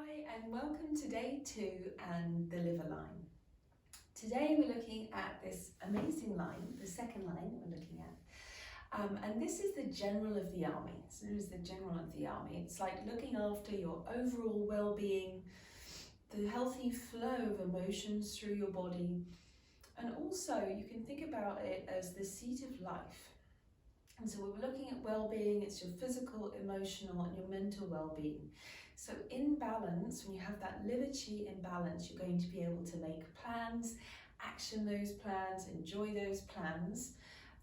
Hi and welcome to day 2 and the liver line. Today we're looking at this amazing line, the second line we're looking at. And this is the general of the army. So this is the general of the army. It's like looking after your overall well-being, the healthy flow of emotions through your body. And also you can think about it as the seat of life. And so we're looking at well-being, it's your physical, emotional and your mental well-being. So in balance, when you have that liver chi in balance, you're going to be able to make plans, action those plans, enjoy those plans.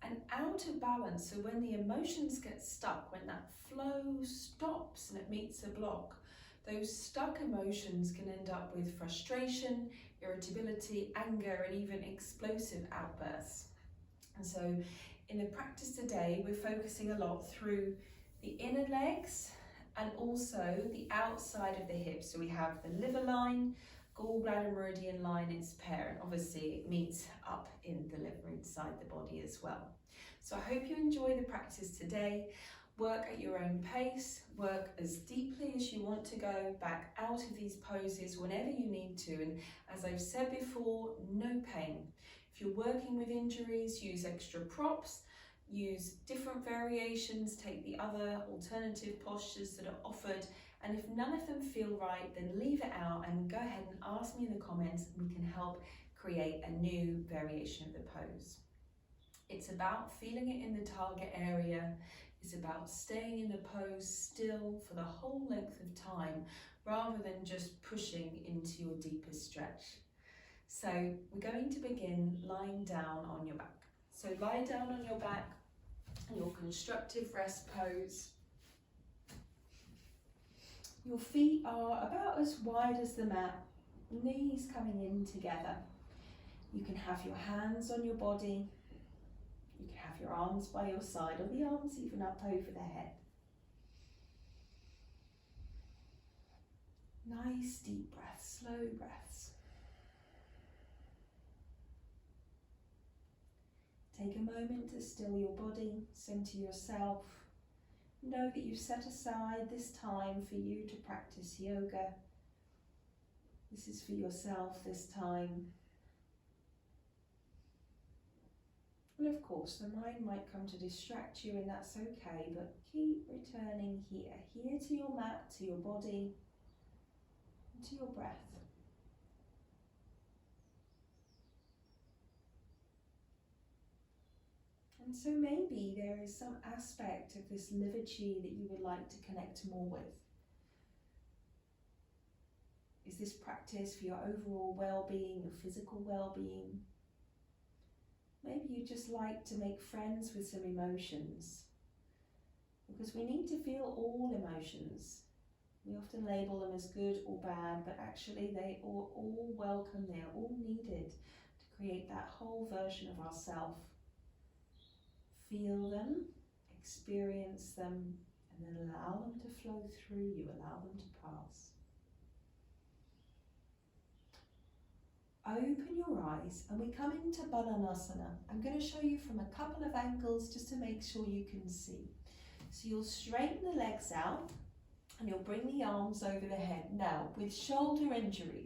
And out of balance, so when the emotions get stuck, when that flow stops and it meets a block, those stuck emotions can end up with frustration, irritability, anger, and even explosive outbursts. And so in the practice today, we're focusing a lot through the inner legs and also the outside of the hips. So we have the liver line, gallbladder meridian line, its parent. Obviously it meets up in the liver inside the body as well. So I hope you enjoy the practice today. Work at your own pace, work as deeply as you want to go, back out of these poses whenever you need to. And as I've said before, no pain. If you're working with injuries, use extra props, use different variations, take the other alternative postures that are offered, and if none of them feel right, then leave it out and go ahead and ask me in the comments and we can help create a new variation of the pose. It's about feeling it in the target area, it's about staying in the pose still for the whole length of time rather than just pushing into your deepest stretch. So we're going to begin lying down on your back. So lie down on your back in your constructive rest pose. Your feet are about as wide as the mat, knees coming in together. You can have your hands on your body. You can have your arms by your side or the arms even up over the head. Nice deep breaths, slow breaths. Take a moment to still your body, center yourself. Know that you've set aside this time for you to practice yoga. This is for yourself this time. And of course, the mind might come to distract you and that's okay, but keep returning here to your mat, to your body, and to your breath. And so maybe there is some aspect of this liver chi that you would like to connect more with. Is this practice for your overall well-being, your physical well-being? Maybe you just like to make friends with some emotions, because we need to feel all emotions. We often label them as good or bad, but actually they are all welcome, they are all needed to create that whole version of ourselves. Feel them, experience them, and then allow them to flow through you, allow them to pass. Open your eyes and we come into Bananasana. I'm going to show you from a couple of angles just to make sure you can see. So you'll straighten the legs out and you'll bring the arms over the head. Now, with shoulder injury,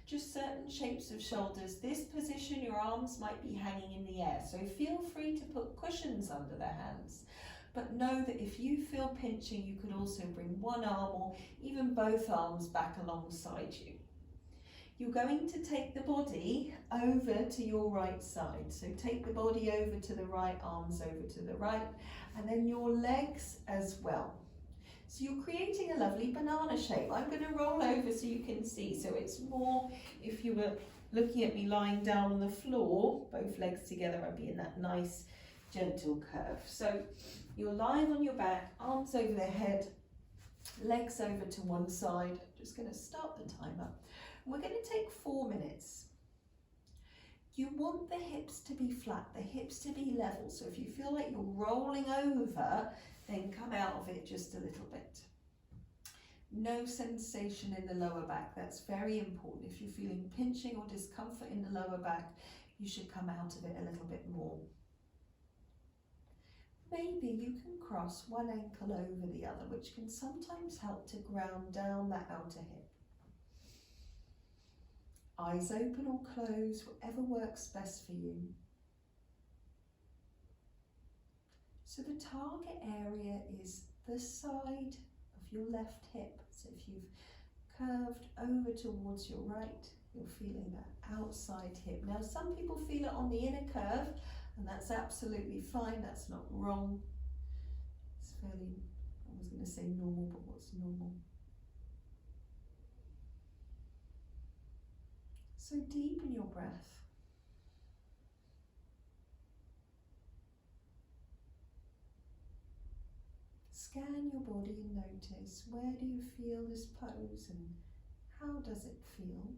just certain shapes of shoulders, this position, your arms might be hanging in the air. So feel free to put cushions under the hands. But know that if you feel pinching, you could also bring one arm or even both arms back alongside you. You're going to take the body over to your right side. So take the body over to the right, arms over to the right, and then your legs as well. So you're creating a lovely banana shape. I'm going to roll over so you can see. So it's more, if you were looking at me lying down on the floor, both legs together, I'd be in that nice gentle curve. So you're lying on your back, arms over the head, legs over to one side. I'm just going to start the timer. We're going to take 4 minutes. You want the hips to be flat, the hips to be level. So if you feel like you're rolling over, then come out of it just a little bit. No sensation in the lower back. That's very important. If you're feeling pinching or discomfort in the lower back, you should come out of it a little bit more. maybe you can cross one ankle over the other, which can sometimes help to ground down that outer hip. Eyes open or closed, whatever works best for you. So the target area is the side of your left hip. So if you've curved over towards your right, you're feeling that outside hip. Now some people feel it on the inner curve, and that's absolutely fine, that's not wrong. It's fairly, I was going to say normal, but what's normal? So deepen your breath. Scan your body and notice, where do you feel this pose and how does it feel?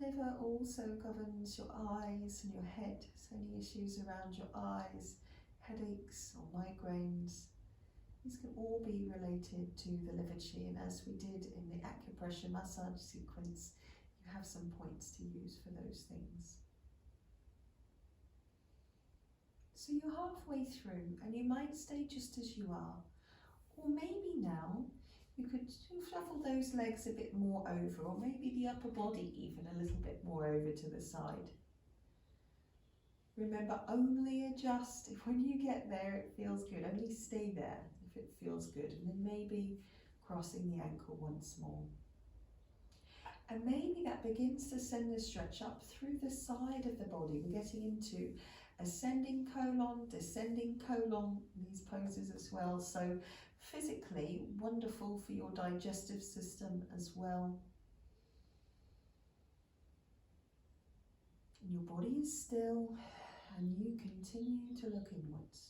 Liver also governs your eyes and your head, so any issues around your eyes, headaches or migraines, these can all be related to the liver chi, and as we did in the acupressure massage sequence, you have some points to use for those things. So you're halfway through and you might stay just as you are, or maybe now you could shuffle those legs a bit more over, or maybe the upper body even a little bit more over to the side. Remember, only adjust if when you get there it feels good, only stay there if it feels good, and then maybe crossing the ankle once more. And maybe that begins to send the stretch up through the side of the body. We're getting into ascending colon, descending colon, these poses as well. So physically wonderful for your digestive system as well. And your body is still, and you continue to look inwards.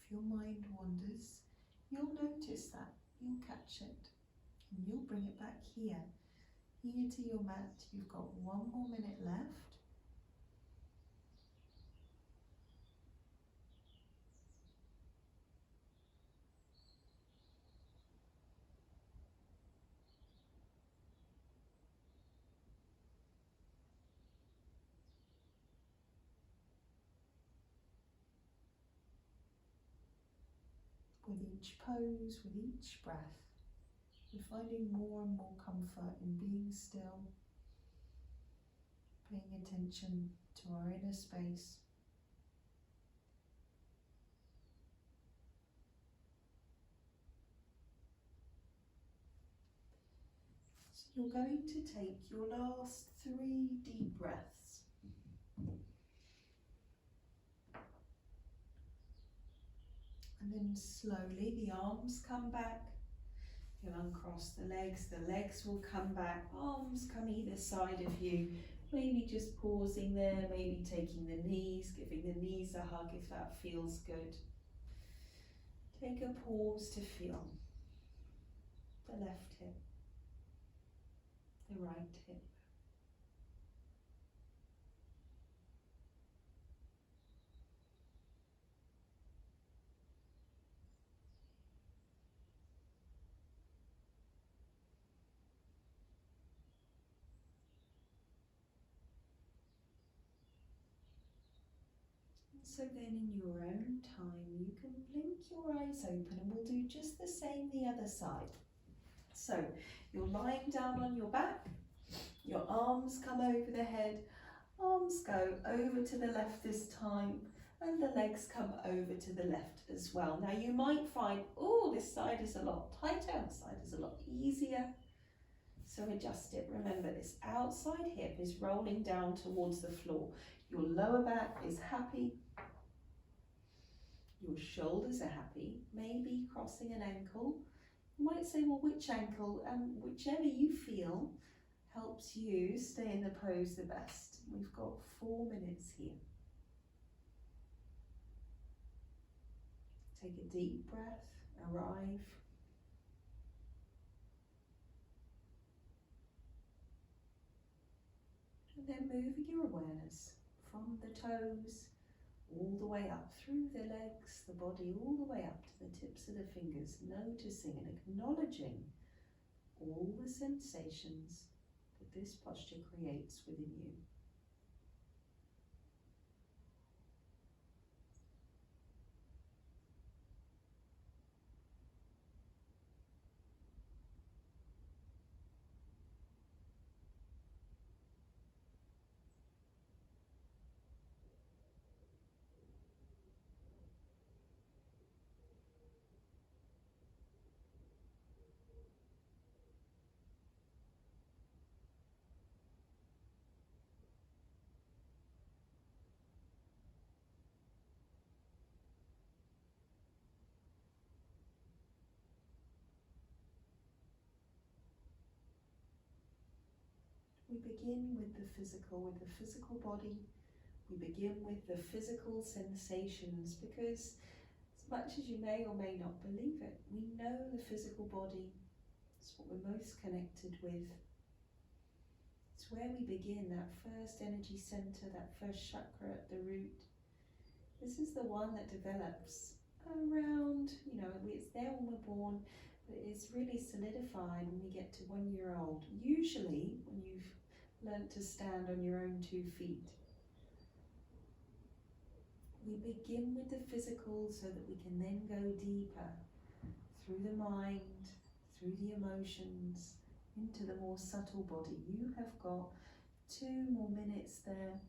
If your mind wanders, you'll notice that, you'll catch it, and you'll bring it back here to your mat. You've got 1 more minute left. With each pose, with each breath, we're finding more and more comfort in being still, paying attention to our inner space. So you're going to take your last 3 deep breaths. And then slowly the arms come back. You'll uncross the legs will come back, arms come either side of you, maybe just pausing there, maybe taking the knees, giving the knees a hug if that feels good. Take a pause to feel the left hip, the right hip. So then in your own time, you can blink your eyes open and we'll do just the same the other side. So you're lying down on your back, your arms come over the head, arms go over to the left this time, and the legs come over to the left as well. Now you might find, oh, this side is a lot tighter, this side is a lot easier. So adjust it. Remember, this outside hip is rolling down towards the floor. Your lower back is happy. Your shoulders are happy. Maybe crossing an ankle. You might say, well, which ankle? Whichever you feel helps you stay in the pose the best. We've got 4 minutes here. Take a deep breath, arrive. And And then moving your awareness from the toes all the way up through the legs, the body, all the way up to the tips of the fingers, noticing and acknowledging all the sensations that this posture creates within you. We begin with the physical body. We begin with the physical sensations because, as much as you may or may not believe it, we know the physical body is what we're most connected with. It's where we begin, that first energy center, that first chakra at the root. This is the one that develops around, it's there when we're born, but it's really solidified when we get to 1 year old. Usually when you've learnt to stand on your own 2 feet. We begin with the physical so that we can then go deeper through the mind, through the emotions, into the more subtle body. You have got 2 more minutes there.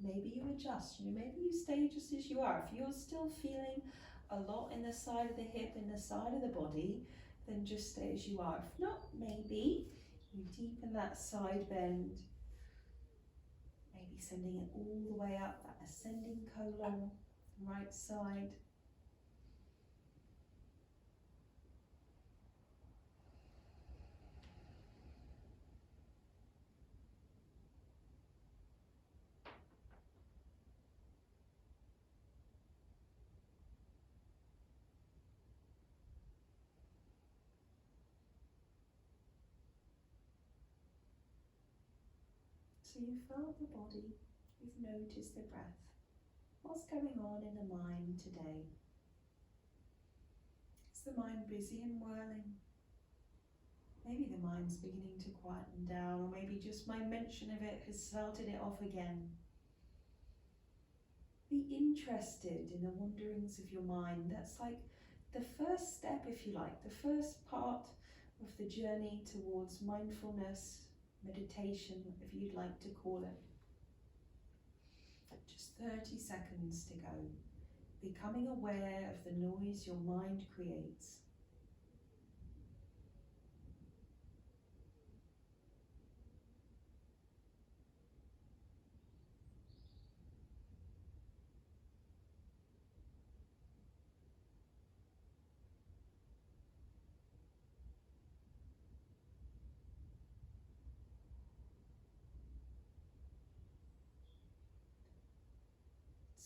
Maybe you adjust, maybe you stay just as you are. If you're still feeling a lot in the side of the hip, in the side of the body, then just stay as you are. If not, maybe you deepen that side bend, maybe sending it all the way up, that ascending colon, right side. So you felt the body, you've noticed the breath. What's going on in the mind today? Is the mind busy and whirling? Maybe the mind's beginning to quieten down, or maybe just my mention of it has started it off again. Be interested in the wanderings of your mind. That's like the first step, if you like, the first part of the journey towards mindfulness, meditation, if you'd like to call it. Just 30 seconds to go. Becoming aware of the noise your mind creates.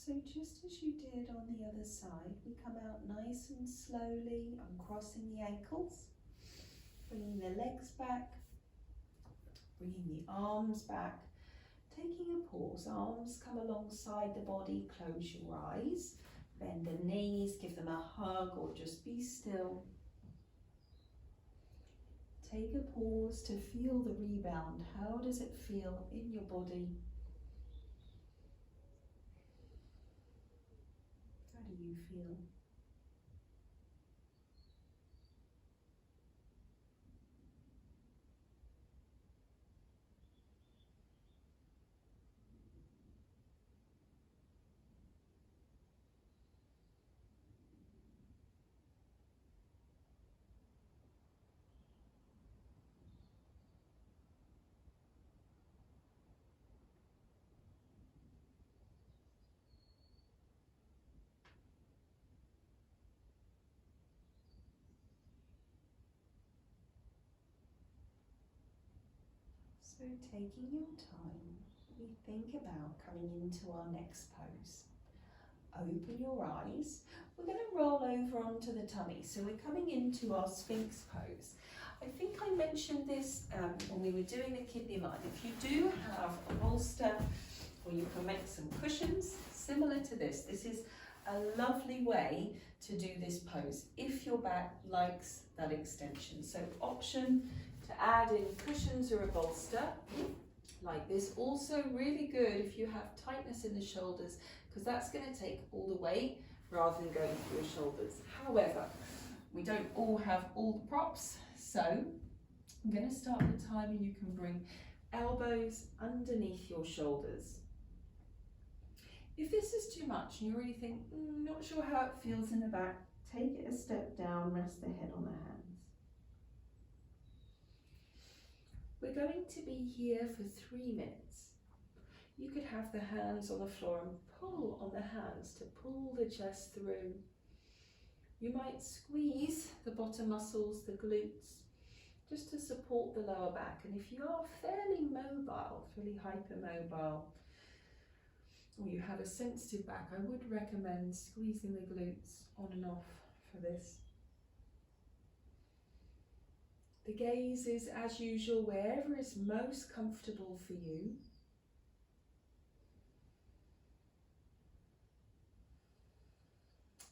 So just as you did on the other side, we come out nice and slowly, uncrossing the ankles, bringing the legs back, bringing the arms back, taking a pause. Arms come alongside the body, close your eyes, bend the knees, give them a hug or just be still. Take a pause to feel the rebound. How does it feel in your body? How do you feel? So taking your time, we think about coming into our next pose. Open your eyes. We're going to roll over onto the tummy. So we're coming into our Sphinx Pose. I think I mentioned this when we were doing the kidney line. If you do have a bolster, or you can make some cushions similar to this, this is a lovely way to do this pose if your back likes that extension. So option to add in cushions or a bolster like this. Also really good if you have tightness in the shoulders, because that's going to take all the weight rather than going through your shoulders. However, we don't all have all the props, so I'm going to start the timer. You can bring elbows underneath your shoulders. If this is too much and you really think, not sure how it feels in the back, take it a step down, rest the head on the hands. We're going to be here for 3 minutes. You could have the hands on the floor and pull on the hands to pull the chest through. You might squeeze the bottom muscles, the glutes, just to support the lower back. And if you are fairly mobile, fairly hypermobile, or you have a sensitive back, I would recommend squeezing the glutes on and off for this. The gaze is, as usual, wherever is most comfortable for you.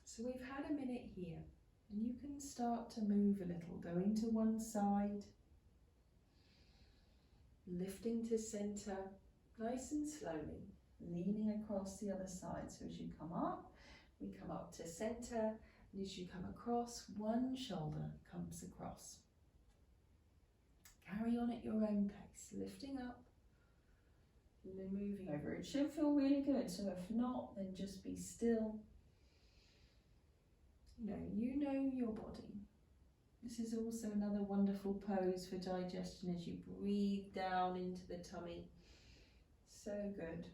So we've had a minute here, and you can start to move a little, going to one side, lifting to center, nice and slowly, leaning across the other side. So as you come up, we come up to center, and as you come across, one shoulder comes across. Carry on at your own pace, lifting up and then moving over. It should feel really good, so if not, then just be still. You know your body. This is also another wonderful pose for digestion as you breathe down into the tummy. So good.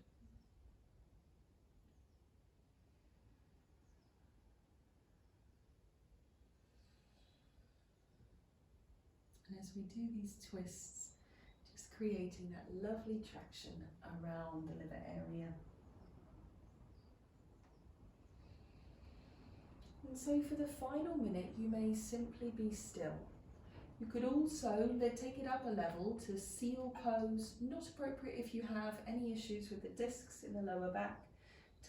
And as we do these twists, just creating that lovely traction around the liver area. And so for the final minute, you may simply be still. You could also take it up a level to seal pose, not appropriate if you have any issues with the discs in the lower back.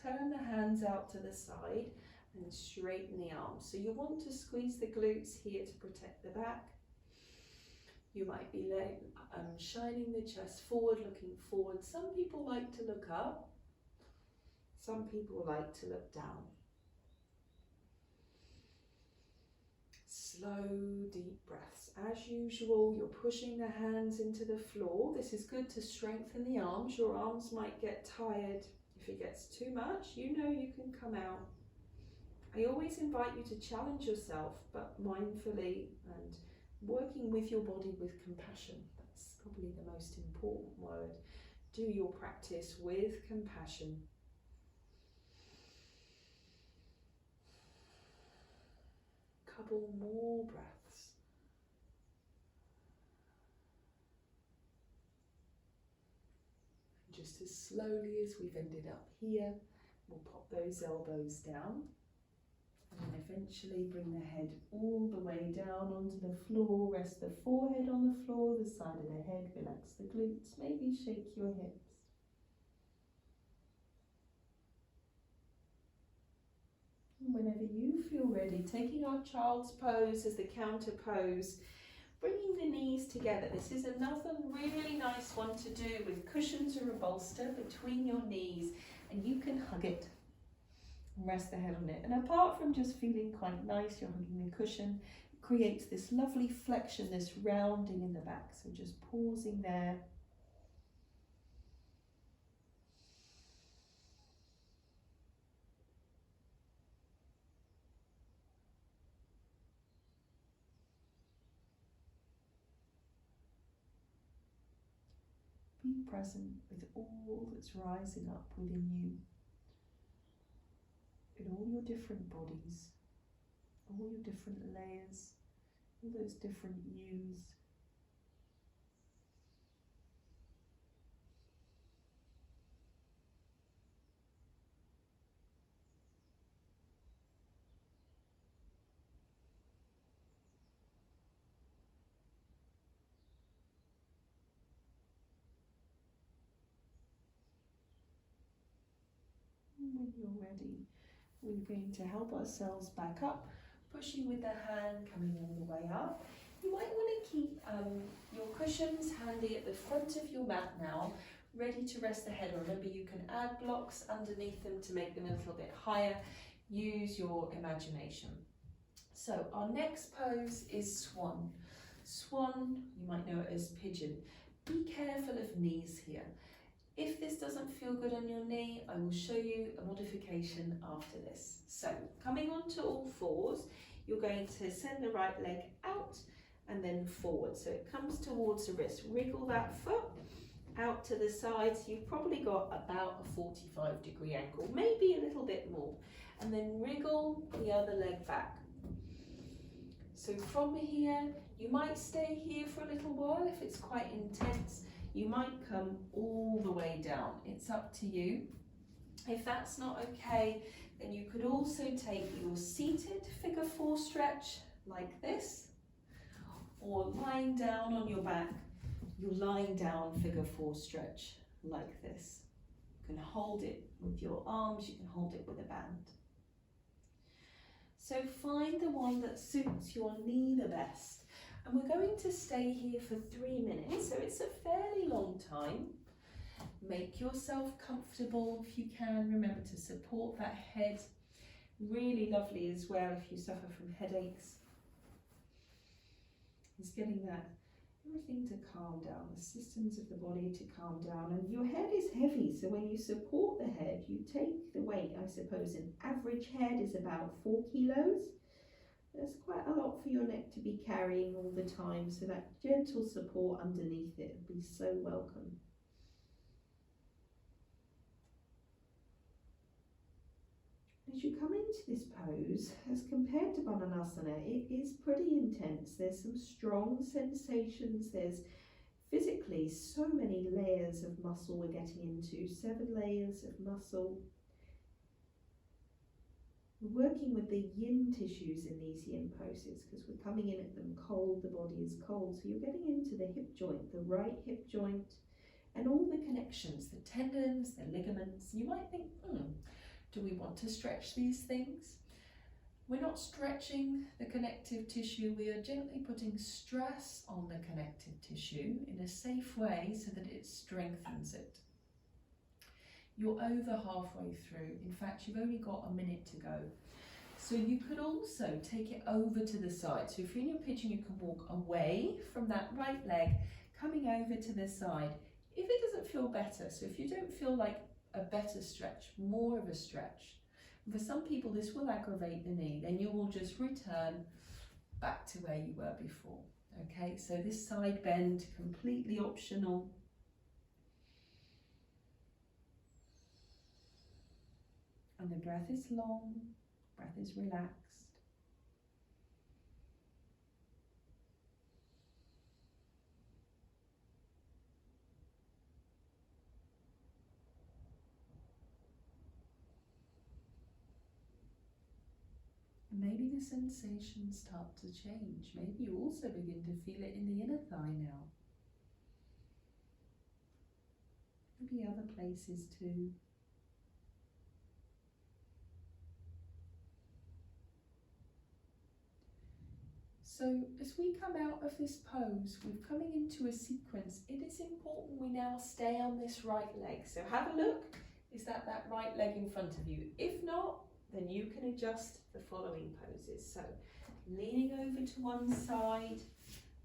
Turn the hands out to the side and straighten the arms. So you want to squeeze the glutes here to protect the back. You might be shining the chest forward, looking forward. Some people like to look up. Some people like to look down. Slow, deep breaths. As usual, you're pushing the hands into the floor. This is good to strengthen the arms. Your arms might get tired. If it gets too much, you can come out. I always invite you to challenge yourself, but mindfully and working with your body with compassion. That's probably the most important word. Do your practice with compassion. Couple more breaths. And just as slowly as we've ended up here, we'll pop those elbows down and then eventually bring the head all the way down onto the floor. Rest the forehead on the floor, the side of the head, relax the glutes, maybe shake your hips. Whenever you feel ready, taking our child's pose as the counter pose, bringing the knees together. This is another really nice one to do with cushions or a bolster between your knees, and you can hug it and rest the head on it. And apart from just feeling quite nice, you're hugging the cushion, it creates this lovely flexion, this rounding in the back. So just pausing there. Be present with all that's rising up within you, in all your different bodies, all your different layers, all those different yous. you're ready, we're going to help ourselves back up, pushing with the hand, coming all the way up. You might want to keep your cushions handy at the front of your mat now, ready to rest the head. Remember, you can add blocks underneath them to make them a little bit higher. Use your imagination. So our next pose is swan. Swan, you might know it as pigeon. Be careful of knees here. If this doesn't feel good on your knee, I will show you a modification after this. So, coming onto all fours, you're going to send the right leg out and then forward. So it comes towards the wrist. Wriggle that foot out to the side. So you've probably got about a 45-degree angle, maybe a little bit more. And then wriggle the other leg back. So from here, you might stay here for a little while if it's quite intense. You might come all the way down. It's up to you. If that's not okay, then you could also take your seated figure 4 stretch like this, or lying down on your back, your lying down figure 4 stretch like this. You can hold it with your arms, you can hold it with a band. So find the one that suits your knee the best. And we're going to stay here for 3 minutes, so it's a fairly long time. Make yourself comfortable if you can. Remember to support that head. Really lovely as well if you suffer from headaches. It's getting that everything to calm down, the systems of the body to calm down. And your head is heavy, so when you support the head, you take the weight. I suppose an average head is about 4 kilos. That's quite a lot for your neck to be carrying all the time, so that gentle support underneath it will be so welcome. As you come into this pose, as compared to Bananasana, it is pretty intense. There's some strong sensations. There's physically so many layers of muscle we're getting into, 7 layers of muscle. We're working with the yin tissues in these yin poses because we're coming in at them cold, the body is cold. So you're getting into the hip joint, the right hip joint, and all the connections, the tendons, the ligaments. You might think, do we want to stretch these things? We're not stretching the connective tissue, we are gently putting stress on the connective tissue in a safe way so that it strengthens it. You're over halfway through. In fact, you've only got a minute to go. So you could also take it over to the side. So if you're in your pigeon, you can walk away from that right leg, coming over to the side. If it doesn't feel better, so if you don't feel like a better stretch, more of a stretch, and for some people this will aggravate the knee, then you will just return back to where you were before. Okay, so this side bend, completely optional. And the breath is long, breath is relaxed. And maybe the sensations start to change. Maybe you also begin to feel it in the inner thigh now. Maybe other places too. So as we come out of this pose, we're coming into a sequence. It is important we now stay on this right leg. So have a look. Is that right leg in front of you? If not, then you can adjust the following poses. So leaning over to one side,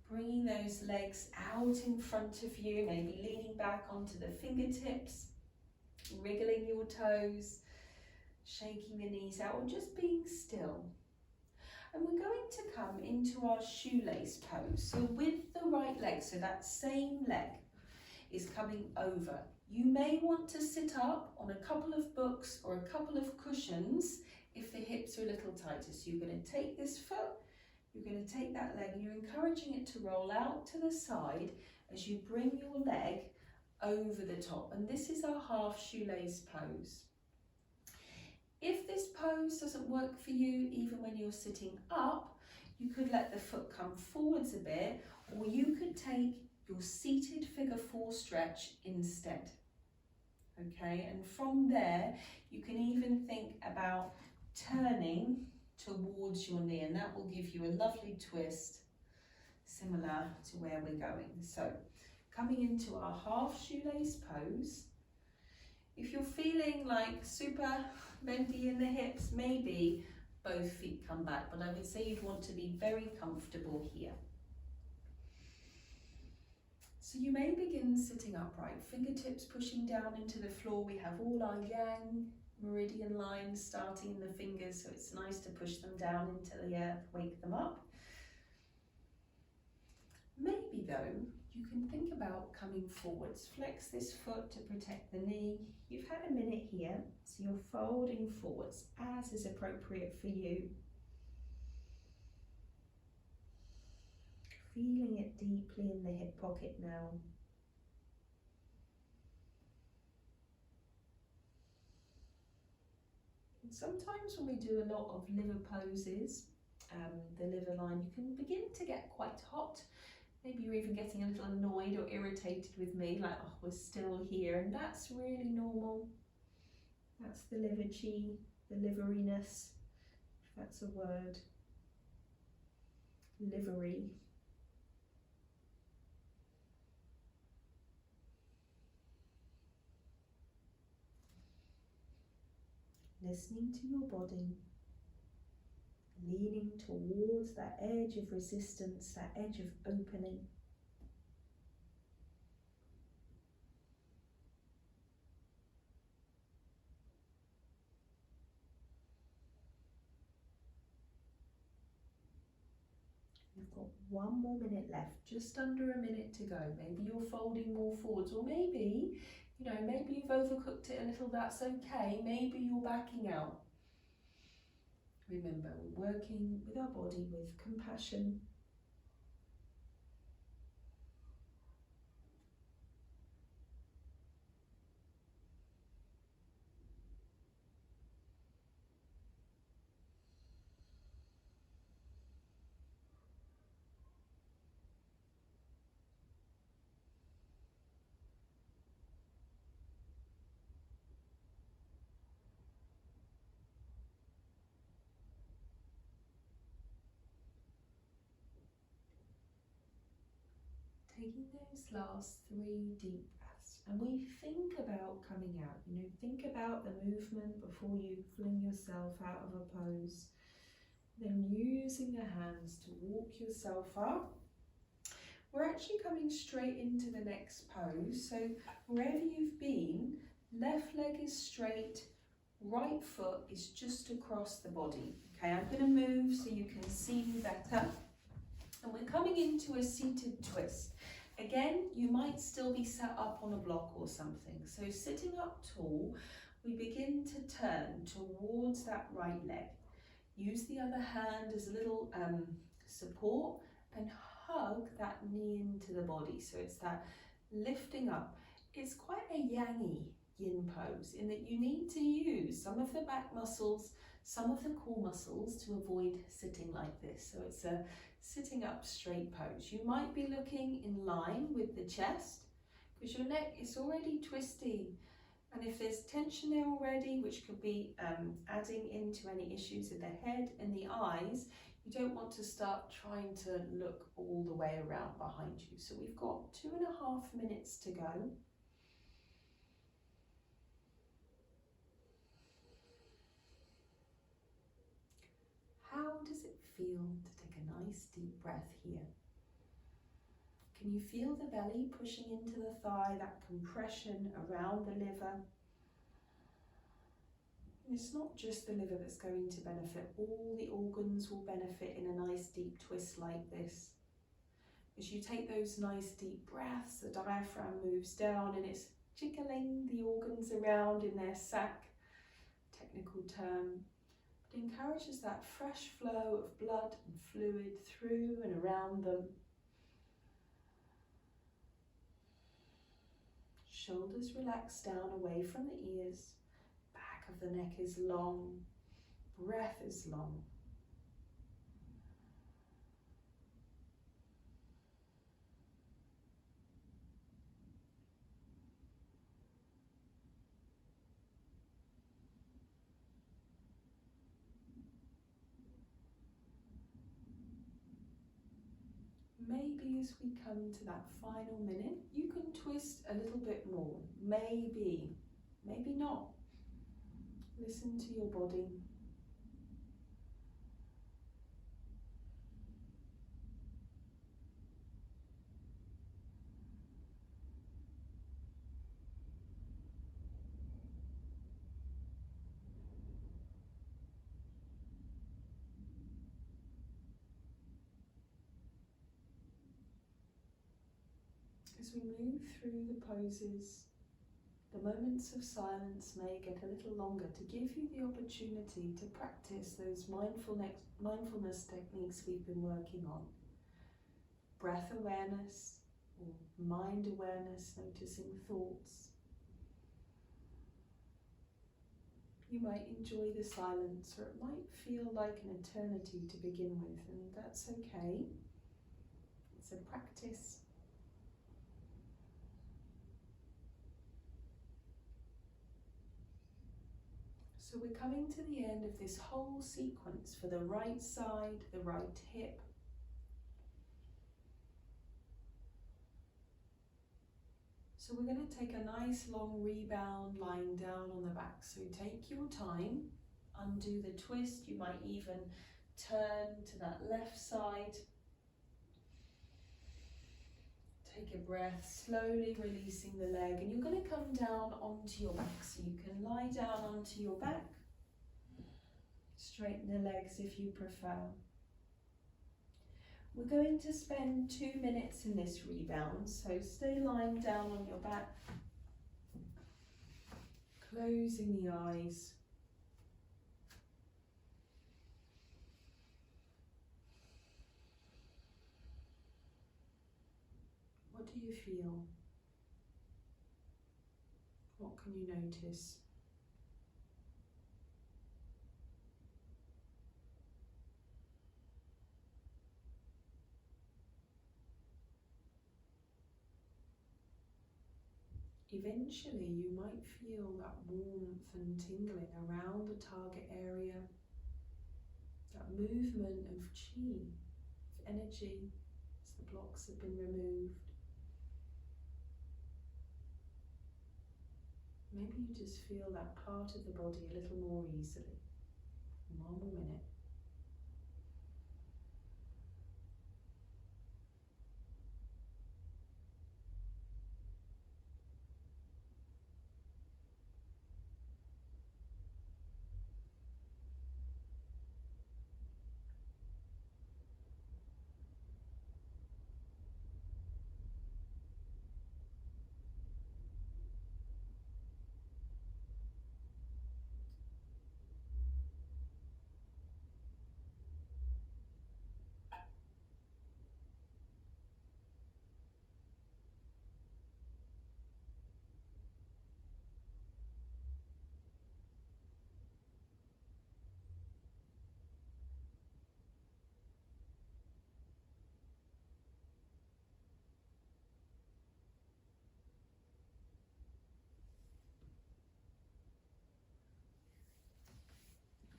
bringing those legs out in front of you, maybe leaning back onto the fingertips, wriggling your toes, shaking the knees out, or just being still. And we're going to come into our shoelace pose. So with the right leg, so that same leg is coming over. You may want to sit up on a couple of books or a couple of cushions if the hips are a little tighter. So you're going to take this foot, you're going to take that leg, and you're encouraging it to roll out to the side as you bring your leg over the top. And this is our half shoelace pose. If this pose doesn't work for you, even when you're sitting up, you could let the foot come forwards a bit, or you could take your seated figure 4 stretch instead. Okay, and from there you can even think about turning towards your knee, and that will give you a lovely twist similar to where we're going. So coming into our half shoelace pose. If you're feeling like super bendy in the hips, maybe both feet come back, but I would say you'd want to be very comfortable here. So you may begin sitting upright, fingertips pushing down into the floor. We have all our yang meridian lines starting in the fingers, so it's nice to push them down into the earth, wake them up. Maybe though, you can think about coming forwards. Flex this foot to protect the knee. You've had a minute here, so you're folding forwards as is appropriate for you. Feeling it deeply in the hip pocket now. And sometimes when we do a lot of liver poses, the liver line, you can begin to get quite hot. Maybe you're even getting a little annoyed or irritated with me, like, oh, we're still here, and that's really normal. That's the liver chi, the liveriness, if that's a word. Livery. Listening to your body, leaning towards that edge of resistance, that edge of opening. We've got 1 more minute left, just under a minute to go. Maybe you're folding more forwards, or maybe, you know, maybe you've overcooked it a little, that's okay. Maybe you're backing out. Remember, we're working with our body with compassion. Taking those last 3 deep breaths, and we think about coming out, you know, think about the movement before you fling yourself out of a pose. Then using your hands to walk yourself up. We're actually coming straight into the next pose, so wherever you've been, left leg is straight, right foot is just across the body. Okay, I'm going to move so you can see me better. And we're coming into a seated twist. Again, you might still be sat up on a block or something. So sitting up tall, we begin to turn towards that right leg. Use the other hand as a little support and hug that knee into the body. So it's that lifting up. It's quite a yangy yin pose in that you need to use some of the back muscles, some of the core muscles to avoid sitting like this. So it's a sitting up straight pose. You might be looking in line with the chest because your neck is already twisty. And if there's tension there already, which could be adding into any issues with the head and the eyes, you don't want to start trying to look all the way around behind you. So we've got 2.5 minutes to go. How does it feel to take a nice deep breath here? Can you feel the belly pushing into the thigh, that compression around the liver? It's not just the liver that's going to benefit, all the organs will benefit in a nice deep twist like this. As you take those nice deep breaths, the diaphragm moves down and it's jiggling the organs around in their sac, technical term. It encourages that fresh flow of blood and fluid through and around them. Shoulders relax down away from the ears. Back of the neck is long. Breath is long. maybe as we come to that final minute, you can twist a little bit more. Maybe, maybe not. Listen to your body. As we move through the poses, the moments of silence may get a little longer to give you the opportunity to practice those mindfulness techniques we've been working on. Breath awareness or mind awareness, noticing thoughts. You might enjoy the silence, or it might feel like an eternity to begin with, and that's okay. It's a practice. So we're coming to the end of this whole sequence for the right side, the right hip. So we're going to take a nice long rebound lying down on the back. So take your time, undo the twist. You might even turn to that left side. Take a breath, slowly releasing the leg, and you're going to come down onto your back. So you can lie down onto your back, straighten the legs if you prefer. We're going to spend 2 minutes in this rebound, so stay lying down on your back, closing the eyes. What do you feel? What can you notice? Eventually you might feel that warmth and tingling around the target area, that movement of chi, of energy, as the blocks have been removed. Maybe you just feel that part of the body a little more easily. 1 more minute.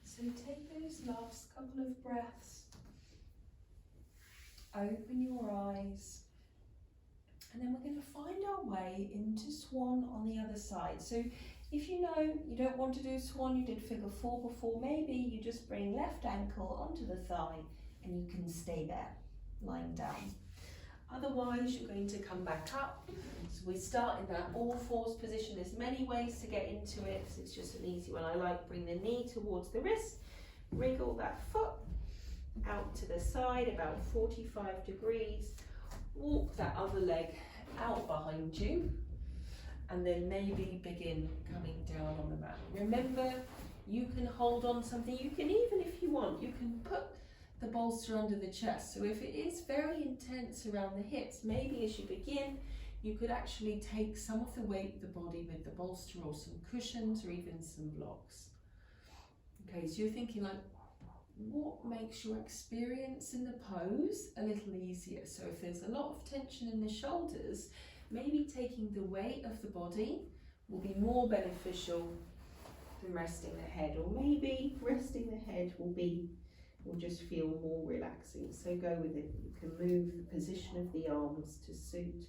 So take those last couple of breaths, open your eyes, and then we're going to find our way into swan on the other side. So if you know you don't want to do swan, you did figure 4 before, maybe you just bring left ankle onto the thigh and you can stay there, lying down. Otherwise, you're going to come back up. So we start in that all fours position. There's many ways to get into it. So it's just an easy one. I like bring the knee towards the wrist, wriggle that foot out to the side about 45 degrees. Walk that other leg out behind you, and then maybe begin coming down on the mat. Remember, you can hold on something. You can even, if you want, you can put the bolster under the chest. So if it is very intense around the hips, maybe as you begin, you could actually take some of the weight of the body with the bolster or some cushions or even some blocks. Okay, so you're thinking like, what makes your experience in the pose a little easier? So if there's a lot of tension in the shoulders, maybe taking the weight of the body will be more beneficial than resting the head, or maybe resting the head will be will just feel more relaxing. So go with it. You can move the position of the arms to suit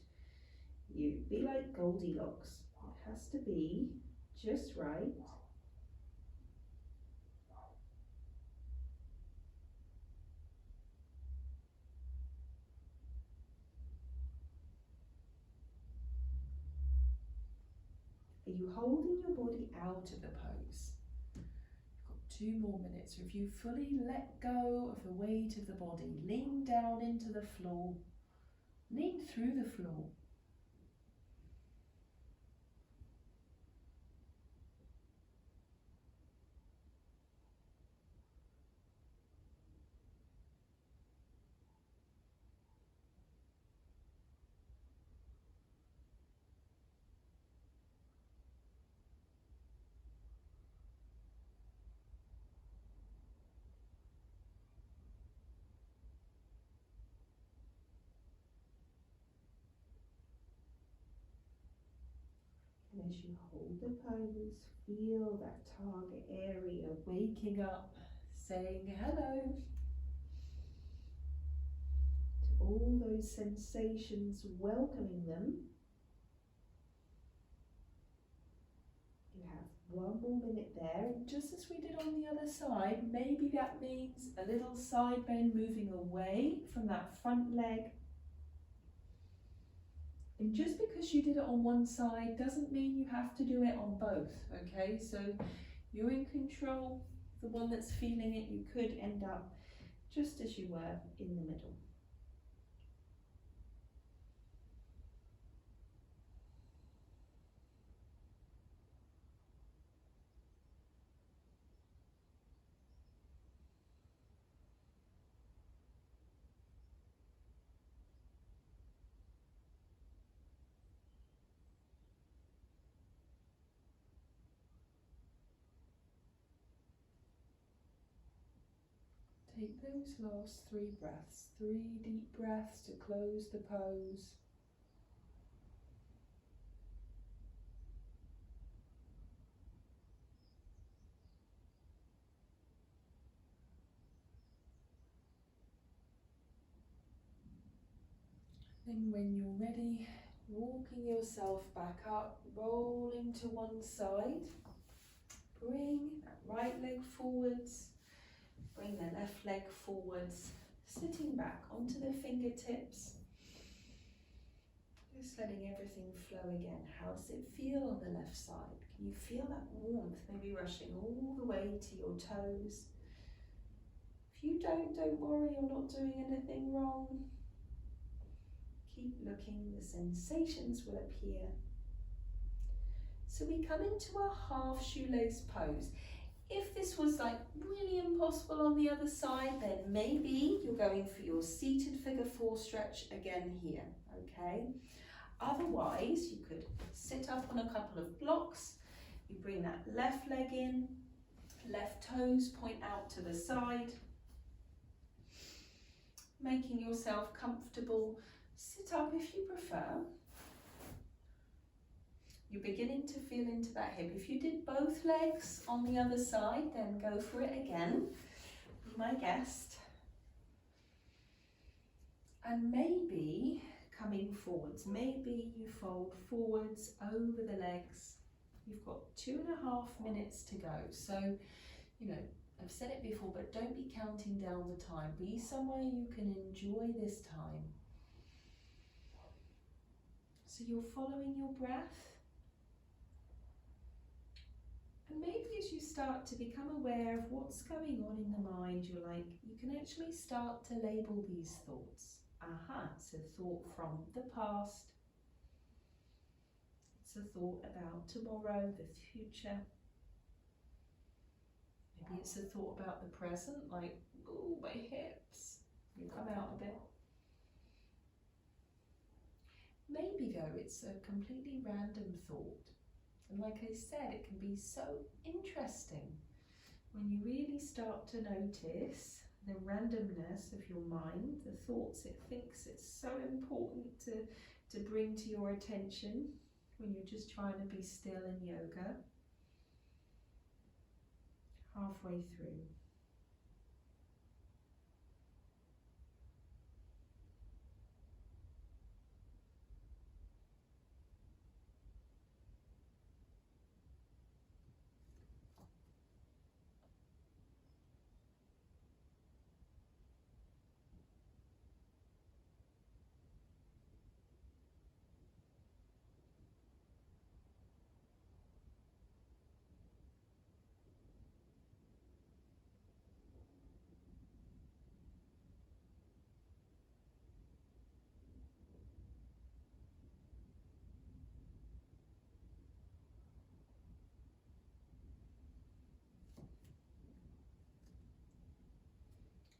you. Be like Goldilocks. It has to be just right. Are you holding your body out of the pose? You've got 2 more minutes. If you fully let go of the weight of the body, lean down into the floor, lean through the floor. And as you hold the pose, feel that target area waking up, saying hello to all those sensations, welcoming them. You have 1 more minute there, and just as we did on the other side, maybe that means a little side bend, moving away from that front leg. And just because you did it on one side doesn't mean you have to do it on both, okay? So you're in control, the one that's feeling it. You could end up just as you were in the middle. Take those last 3 breaths, 3 deep breaths to close the pose. Then when you're ready, walking yourself back up, rolling to one side. Bring that right leg forwards. Bring the left leg forwards, sitting back onto the fingertips. Just letting everything flow again. How does it feel on the left side? Can you feel that warmth maybe rushing all the way to your toes? If you don't worry, you're not doing anything wrong. Keep looking, the sensations will appear. So we come into a half shoelace pose. If this was like really impossible on the other side, then maybe you're going for your seated figure 4 stretch again here, okay? Otherwise, you could sit up on a couple of blocks. You bring that left leg in, left toes point out to the side, making yourself comfortable. Sit up if you prefer. You're beginning to feel into that hip. If you did both legs on the other side, then go for it again. Be my guest. And maybe coming forwards, maybe you fold forwards over the legs. You've got 2.5 minutes to go. So, you know, I've said it before, but don't be counting down the time. Be somewhere you can enjoy this time. So you're following your breath. And maybe as you start to become aware of what's going on in the mind, you're like, you can actually start to label these thoughts. Aha, it's a thought from the past. It's a thought about tomorrow, the future. Maybe it's a thought about the present, like, ooh, my hips. You come out a bit. Maybe though, it's a completely random thought. And like I said, it can be so interesting when you really start to notice the randomness of your mind, the thoughts it thinks it's so important to bring to your attention when you're just trying to be still in yoga. Halfway through.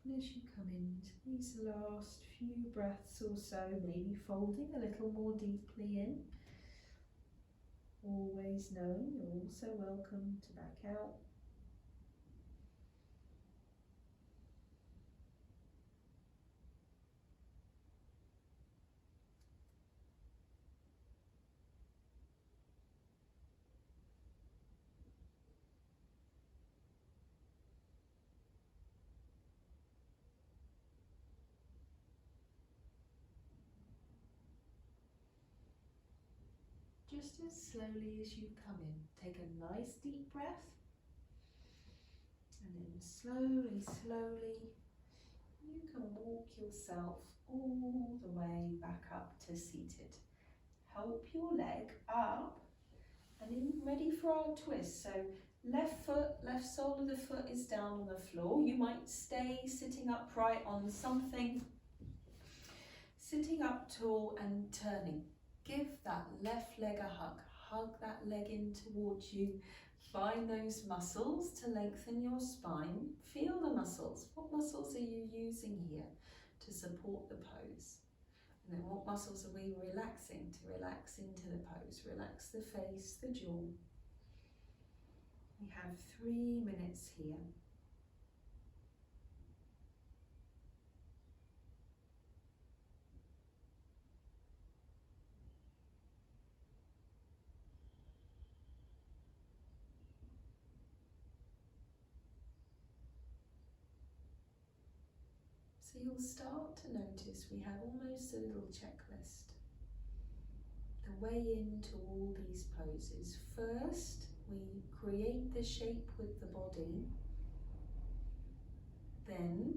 And as you come into these last few breaths or so, maybe folding a little more deeply in, always knowing you're also welcome to back out. Just as slowly as you come in, take a nice deep breath, and then slowly, you can walk yourself all the way back up to seated. Help your leg up, and then ready for our twist. So left foot, left sole of the foot is down on the floor. You might stay sitting upright on something, sitting up tall and turning. Give that left leg a hug. Hug that leg in towards you. Find those muscles to lengthen your spine. Feel the muscles. What muscles are you using here to support the pose? And then what muscles are we relaxing to relax into the pose? Relax the face, the jaw. We have 3 minutes here. So you'll start to notice we have almost a little checklist. The way into all these poses. First, we create the shape with the body. Then,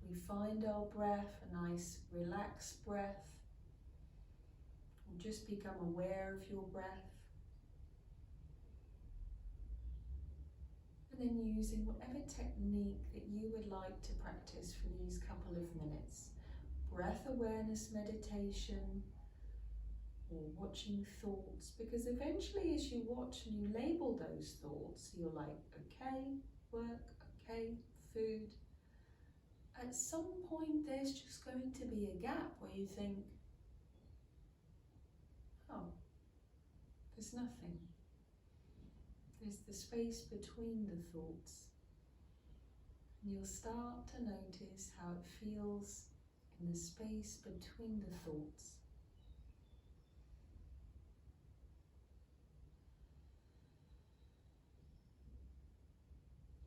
we find our breath, a nice relaxed breath. Or just become aware of your breath. And then using whatever technique that you would like to practice for these couple of minutes. Breath awareness meditation, or watching thoughts, because eventually as you watch and you label those thoughts, you're like, okay, work, okay, food. At some point there's just going to be a gap where you think, oh, there's nothing. There's the space between the thoughts. And you'll start to notice how it feels in the space between the thoughts.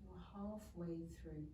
You're halfway through.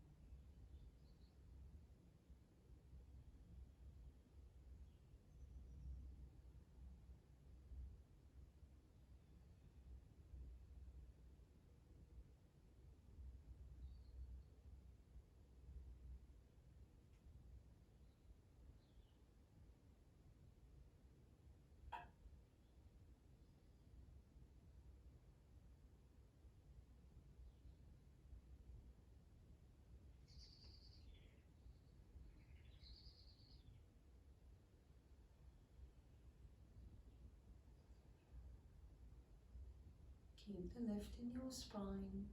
Keep the lift in your spine.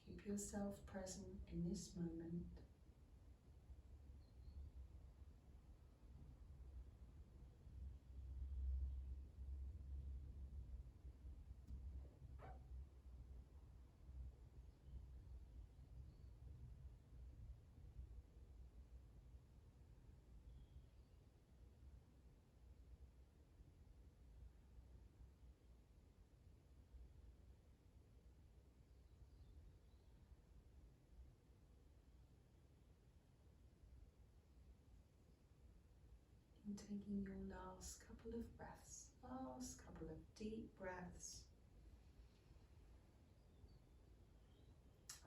Keep yourself present in this moment. And taking your last couple of breaths, last couple of deep breaths.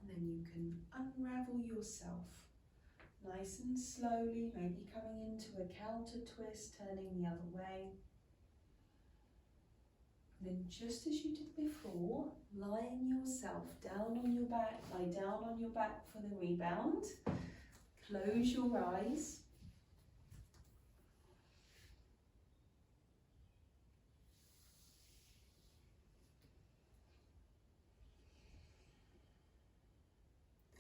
And then you can unravel yourself nice and slowly, maybe coming into a counter twist, turning the other way. And then just as you did before, lying yourself down on your back, lie down on your back for the rebound. Close your eyes.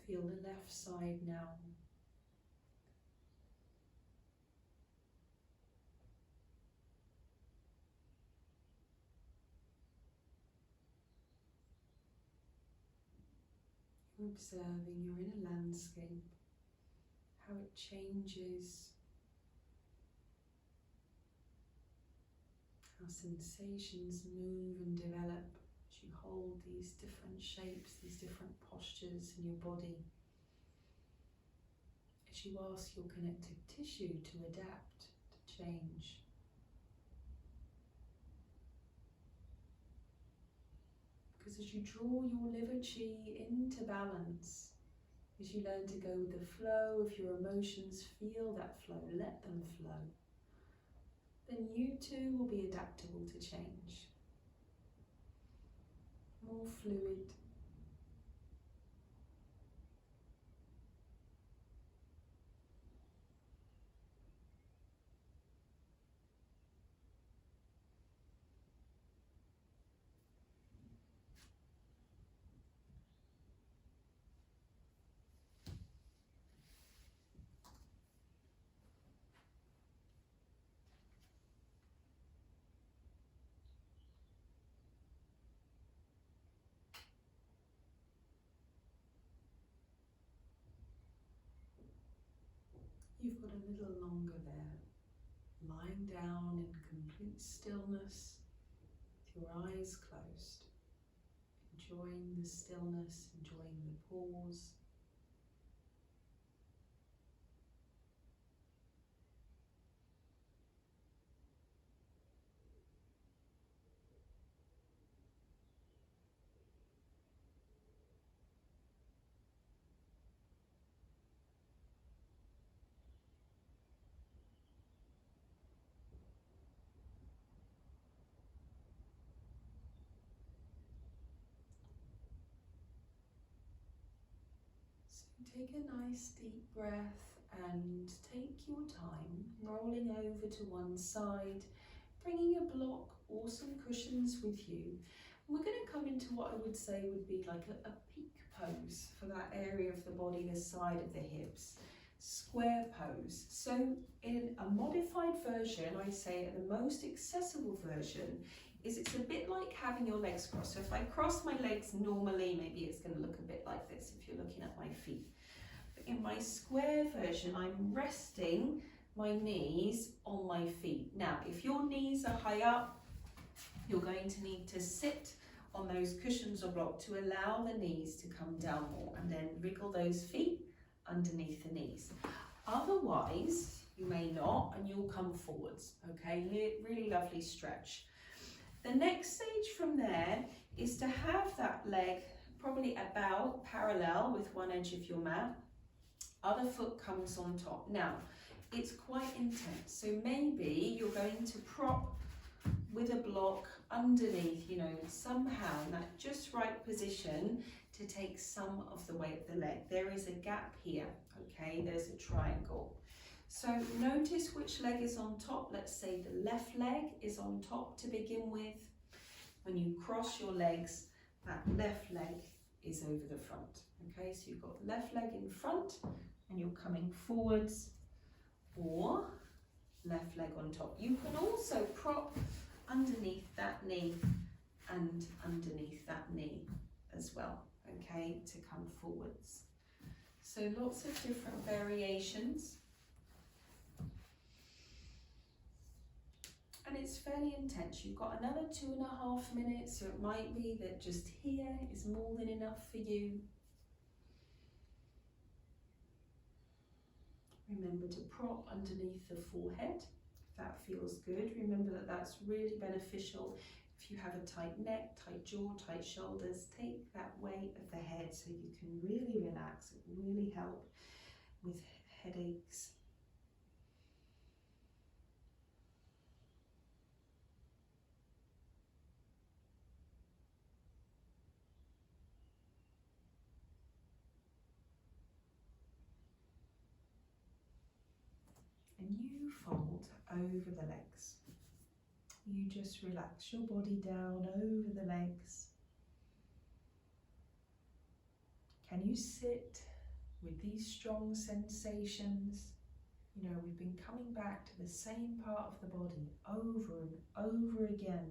Feel the left side now. You're observing, you're in a landscape, how it changes, how sensations move and develop as you hold these different shapes, these different postures in your body. As you ask your connective tissue to adapt, to change. Because as you draw your liver chi into balance, as you learn to go with the flow of your emotions, feel that flow, let them flow, then you too will be adaptable to change. More fluid. You've got a little longer there, lying down in complete stillness, with your eyes closed, enjoying the stillness, enjoying the pause. Take a nice deep breath and take your time, rolling over to one side, bringing a block or some cushions with you. And we're going to come into what I would say would be like a peak pose for that area of the body, the side of the hips. Square pose. So in a modified version, I'd say the most accessible version is it's a bit like having your legs crossed. So if I cross my legs normally, maybe it's going to look a bit like this if you're looking at my feet. In my square version, I'm resting my knees on my feet. Now, if your knees are high up, you're going to need to sit on those cushions or block to allow the knees to come down more, and then wriggle those feet underneath the knees. Otherwise, you may not, and you'll come forwards, okay? Really lovely stretch. The next stage from there is to have that leg probably about parallel with one edge of your mat. Other foot comes on top. Now, it's quite intense, so maybe you're going to prop with a block underneath, you know, somehow in that just right position to take some of the weight of the leg. There is a gap here, okay? There's a triangle. So notice which leg is on top. Let's say the left leg is on top to begin with. When you cross your legs, that left leg is over the front, okay? So you've got left leg in front, and you're coming forwards, or left leg on top. You can also prop underneath that knee and underneath that knee as well, okay, to come forwards. So lots of different variations. And it's fairly intense. You've got another 2.5 minutes, so it might be that just here is more than enough for you. Remember to prop underneath the forehead, if that feels good. Remember that that's really beneficial. If you have a tight neck, tight jaw, tight shoulders, take that weight of the head so you can really relax. It will really help with headaches. And you fold over the legs. You just relax your body down over the legs. Can you sit with these strong sensations. You know, we've been coming back to the same part of the body over and over again,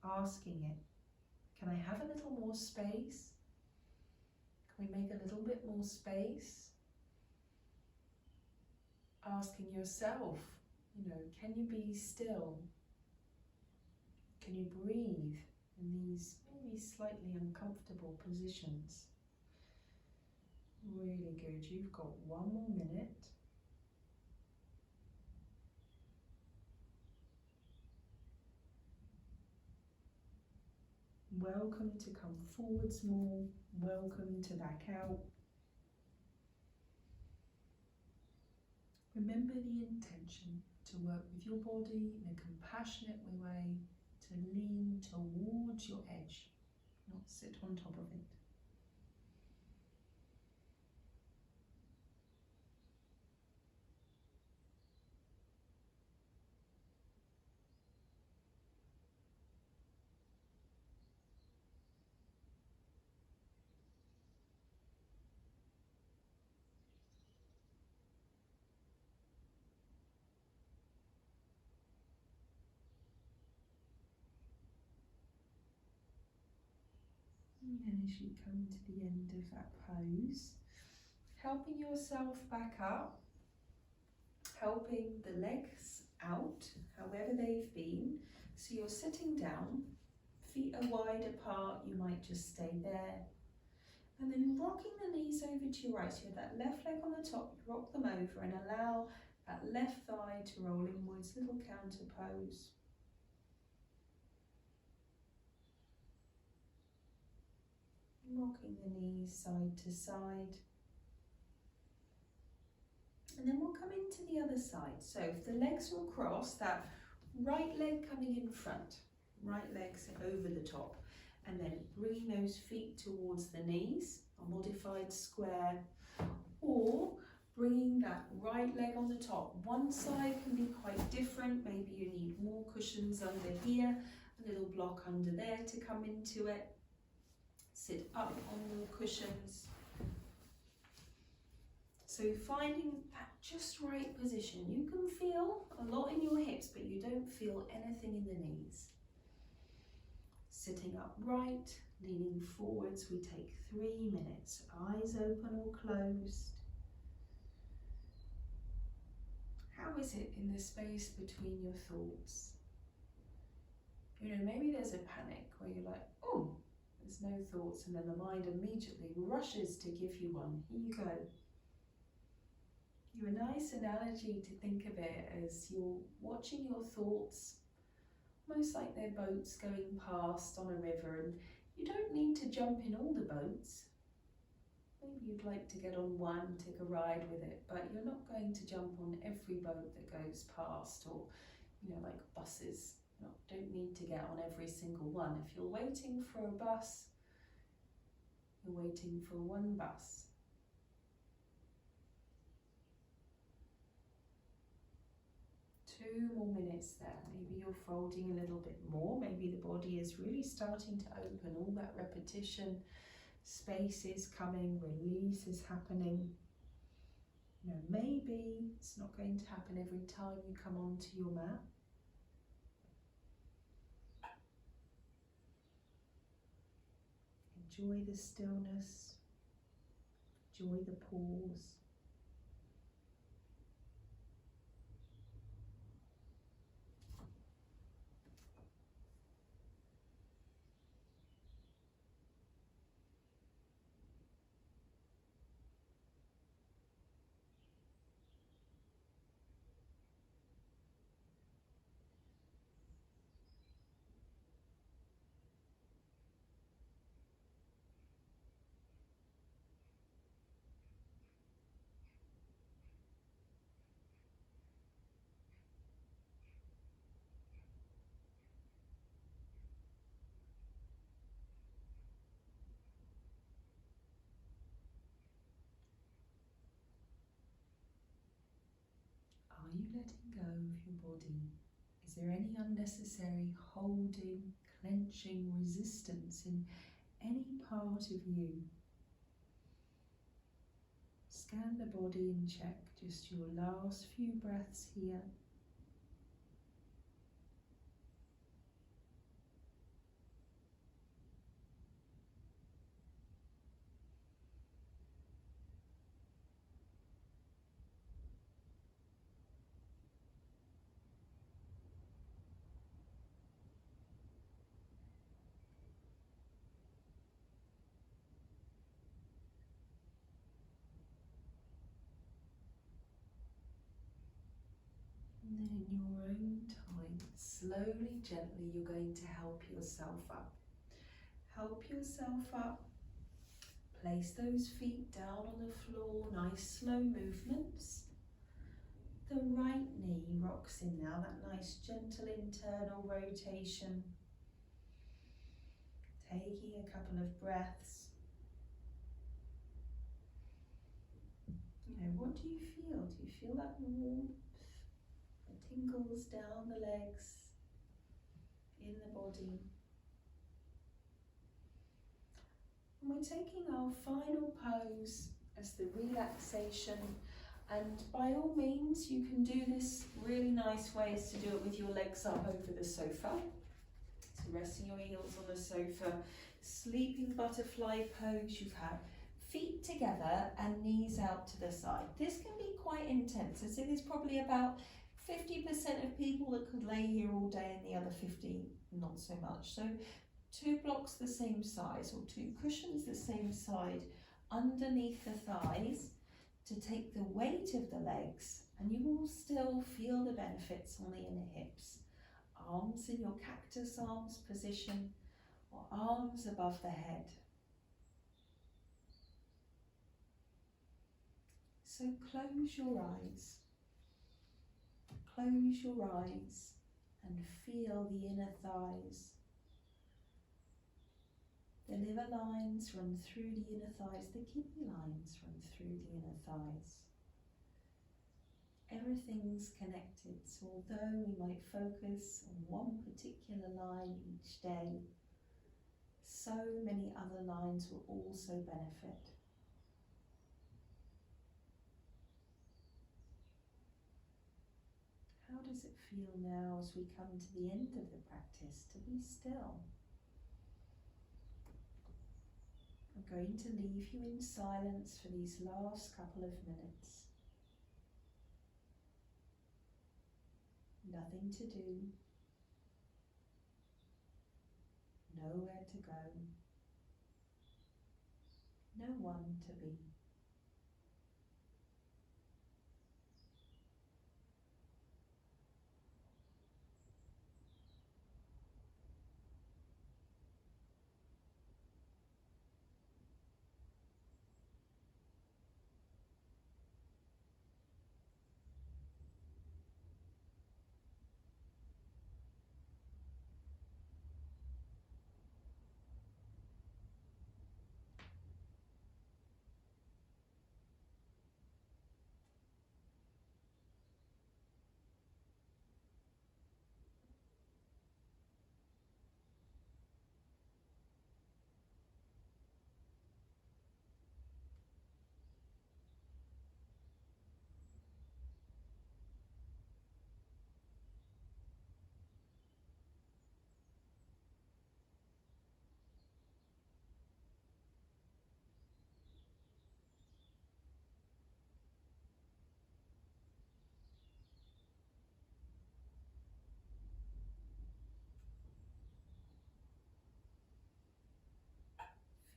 asking it, can I have a little more space? Can we make a little bit more space? Asking yourself, you know, can you be still? Can you breathe in these maybe slightly uncomfortable positions? Really good. You've got 1 more minute. Welcome to come forwards more. Welcome to back out. Remember the intention to work with your body in a compassionate way, to lean towards your edge, not sit on top of it. And then as you come to the end of that pose, helping yourself back up, helping the legs out, however they've been. So you're sitting down, feet are wide apart, you might just stay there. And then rocking the knees over to your right, so you have that left leg on the top, you rock them over and allow that left thigh to roll inwards, little counter pose. Rocking the knees side to side. And then we'll come into the other side. So if the legs will cross, that right leg coming in front, right leg's over the top. And then bringing those feet towards the knees, a modified square, or bringing that right leg on the top. One side can be quite different. Maybe you need more cushions under here, a little block under there to come into it. Sit up on your cushions. So finding that just right position. You can feel a lot in your hips, but you don't feel anything in the knees. Sitting upright, leaning forwards, we take 3 minutes. Eyes open or closed. How is it in the space between your thoughts? You know, maybe there's a panic where you're like, oh, there's no thoughts, and then the mind immediately rushes to give you one. Here you go. A nice analogy to think of it as you're watching your thoughts, almost like they're boats going past on a river, and you don't need to jump in all the boats. Maybe you'd like to get on one, take a ride with it, but you're not going to jump on every boat that goes past, or, you know, like buses. You don't need to get on every single one. If you're waiting for a bus, you're waiting for one bus. Two more minutes there. Maybe you're folding a little bit more. Maybe the body is really starting to open. All that repetition, space is coming, release is happening. You know, maybe it's not going to happen every time you come onto your mat. Enjoy the stillness. Enjoy the pause. Are you letting go of your body? Is there any unnecessary holding, clenching, resistance in any part of you? Scan the body and check just your last few breaths here. And then in your own time, slowly, gently, you're going to help yourself up. Help yourself up. Place those feet down on the floor, nice slow movements. The right knee rocks in now, that nice gentle internal rotation. Taking a couple of breaths. You know, what do you feel? Do you feel that warmth? The tingles down the legs, in the body. And we're taking our final pose as the relaxation, and by all means you can do this really nice ways to do it with your legs up over the sofa. So resting your heels on the sofa, sleeping butterfly pose. You've had feet together and knees out to the side. This can be quite intense. I say there's probably about 50% of people that could lay here all day and the other 50 not so much. So 2 blocks the same size or 2 cushions the same side underneath the thighs to take the weight of the legs, and you will still feel the benefits on the inner hips. Arms in your cactus arms position or arms above the head. So close your eyes. Close your eyes and feel the inner thighs. The liver lines run through the inner thighs, the kidney lines run through the inner thighs. Everything's connected, so although we might focus on one particular line each day, so many other lines will also benefit. How does it feel now as we come to the end of the practice to be still? I'm going to leave you in silence for these last couple of minutes. Nothing to do, nowhere to go, no one to be.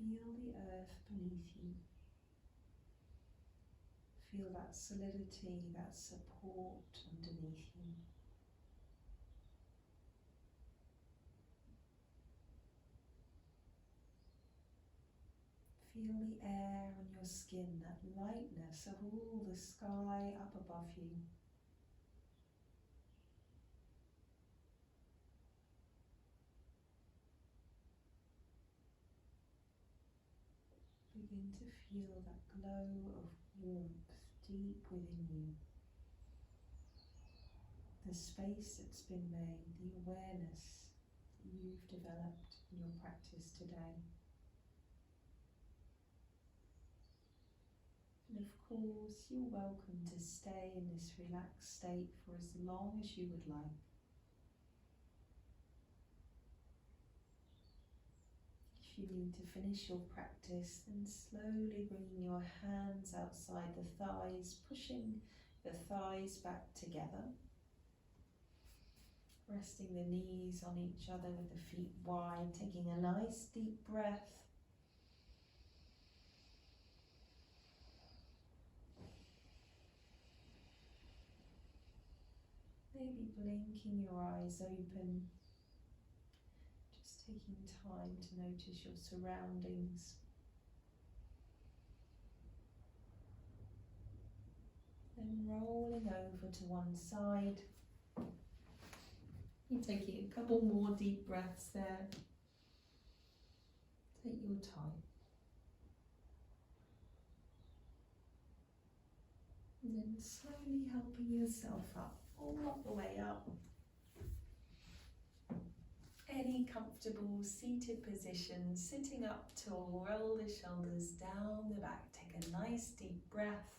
Feel the earth beneath you. Feel that solidity, that support underneath you. Feel the air on your skin, that lightness of all the sky up above you. Begin to feel that glow of warmth deep within you. The space that's been made, the awareness that you've developed in your practice today. And of course, you're welcome to stay in this relaxed state for as long as you would like. If you need to finish your practice, then slowly bringing your hands outside the thighs, pushing the thighs back together. Resting the knees on each other with the feet wide, taking a nice deep breath. Maybe blinking your eyes open, just taking time to notice your surroundings. Then rolling over to one side. You're taking a couple more deep breaths there. Take your time. And then slowly helping yourself up, all the way up. Any comfortable seated position, sitting up tall, roll the shoulders down the back. Take a nice deep breath.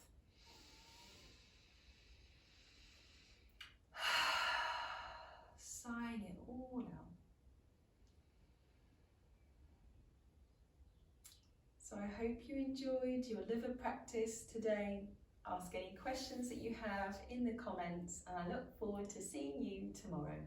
Sighing it all out. So I hope you enjoyed your liver practice today. Ask any questions that you have in the comments, and I look forward to seeing you tomorrow.